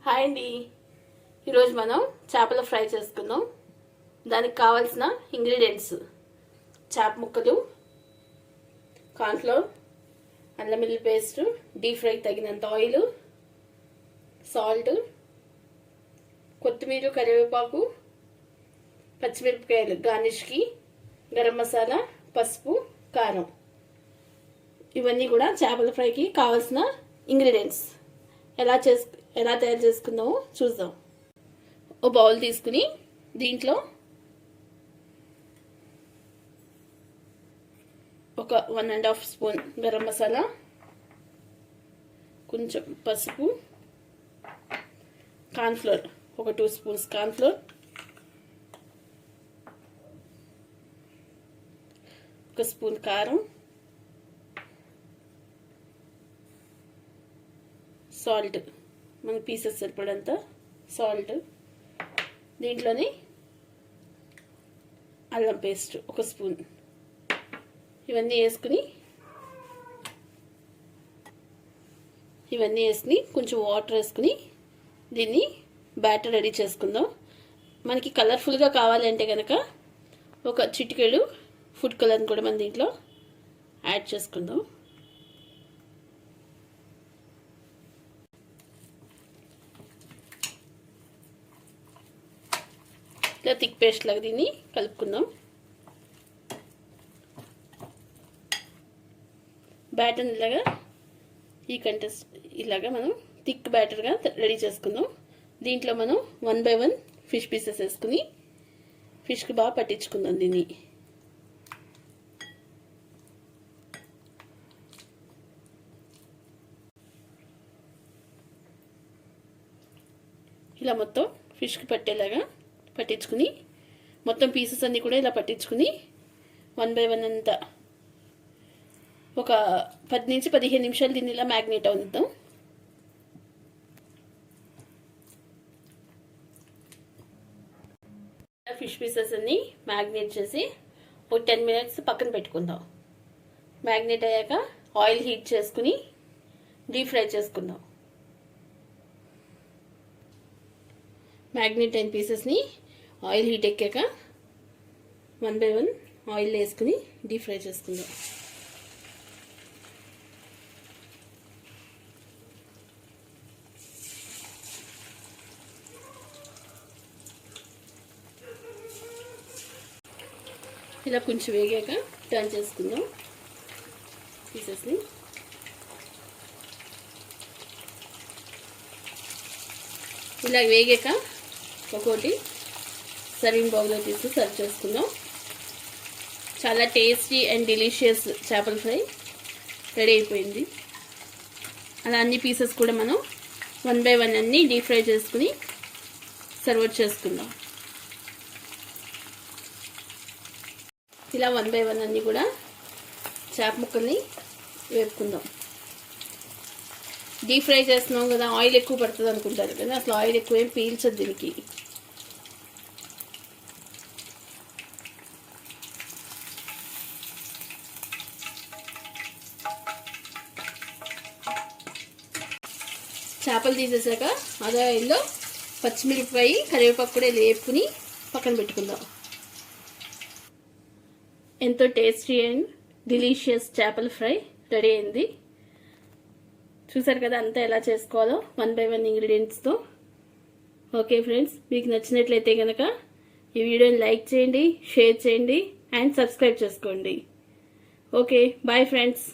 Hi అండి. ఈరోజు మనం చేపల ఫ్రై చేసుకుందాం. దానికి కావాల్సిన ఇంగ్రీడియంట్స్: చేప ముక్కలు, కార్న్ఫ్లోర్, అల్లం వెల్లుల్లి పేస్ట్, డీప్ ఫ్రై తగినంత ఆయిల్, సాల్ట్, కొత్తిమీర, కరివేపాకు, పచ్చిమిరపకాయలు గార్నిష్కి, గరం మసాలా, పసుపు, కారం. ఇవన్నీ కూడా చేపల ఫ్రైకి కావాల్సిన ఇంగ్రీడియంట్స్. ఎలా తయారు చేసుకుందామో చూద్దాం. ఓ బౌల్ తీసుకుని దీంట్లో ఒక 1.5 స్పూన్ గరం మసాలా, కొంచెం పసుపు, కార్న్ఫ్లోర్ ఒక 2 స్పూన్స్ కార్న్ఫ్లోర్, ఒక స్పూన్ కారం, సాల్ట్, మన పీసెస్ సరిపడంత సాల్ట్, దీంట్లోని అల్లం పేస్ట్ ఒక స్పూన్. ఇవన్నీ వేసుకుని కొంచెం వాటర్ వేసుకుని దీన్ని బ్యాటర్ రెడీ చేసుకుందాం. మనకి కలర్ఫుల్గా కావాలంటే కనుక ఒక చిటికెడు ఫుడ్ కలర్ని కూడా మనం దీంట్లో యాడ్ చేసుకుందాం. ఇలా థిక్ పేస్ట్ లాగా దీన్ని కలుపుకుందాం. బ్యాటర్ ఇలాగా మనం థిక్ బ్యాటర్గా రెడీ చేసుకుందాం. దీంట్లో మనం 1 by 1 ఫిష్ పీసెస్ వేసుకుని ఫిష్కి బాగా పట్టించుకుందాం. దీన్ని ఇలా మొత్తం ఫిష్కి పట్టేలాగా పట్టించుకుని, మొత్తం పీసెస్ అన్నీ కూడా ఇలా పట్టించుకుని 1 by 1 అంతా ఒక 10 నుంచి 15 నిమిషాలు దీన్ని ఇలా మ్యాగ్నేట్ అవుద్దాం. ఫిష్ పీసెస్ అన్ని మ్యాగ్నేట్ చేసి ఒక 10 minutes పక్కన పెట్టుకుందాం. మ్యాగ్నేట్ అయ్యాక ఆయిల్ హీట్ చేసుకుని డీప్ ఫ్రై చేసుకుందాం. మ్యాగ్నేట్ అయిన పీసెస్ని ఆయిల్ హీట్ ఎక్కాక 1 by 1 ఆయిల్ వేసుకుని డీప్ ఫ్రై చేసుకుందాం. ఇలా కొంచెం వేగాక టర్న్ చేసుకుందాం పీసెస్ని. ఇలా వేగాక ఒక్కోటి సర్వింగ్ బౌల్లో తీసి సర్వ్ చేసుకుందాం. చాలా టేస్టీ అండ్ డెలిషియస్ చేపల ఫ్రై రెడీ అయిపోయింది. అలా అన్ని పీసెస్ కూడా మనం 1 by 1 అన్నీ డీప్ ఫ్రై చేసుకుని సర్వ్ చేసుకుందాం. ఇలా 1 by 1 అన్నీ కూడా చేప ముక్కల్ని వేపుకుందాం. డీప్ ఫ్రై చేస్తున్నాం కదా, ఆయిల్ ఎక్కువ పడుతుంది అనుకుంటారు కదా, అసలు ఆయిల్ ఎక్కువ ఏం పీల్చదు దీనికి. చేపలు తీసేసాక అదే ఆయిల్లో పచ్చిమిరపకాయ, కరివేపాకు కూడా వేపుకుని పక్కన పెట్టుకుందాం. ఎంతో టేస్టీ అండ్ డెలిషియస్ చేపల ఫ్రై రెడీ అయింది. చూసారు కదా అంతా ఎలా చేసుకోవాలో 1 by 1 ఇంగ్రీడియంట్స్తో. ఓకే ఫ్రెండ్స్, మీకు నచ్చినట్లయితే కనుక ఈ వీడియోని లైక్ చేయండి, షేర్ చేయండి అండ్ సబ్స్క్రైబ్ చేసుకోండి. Okay, bye friends.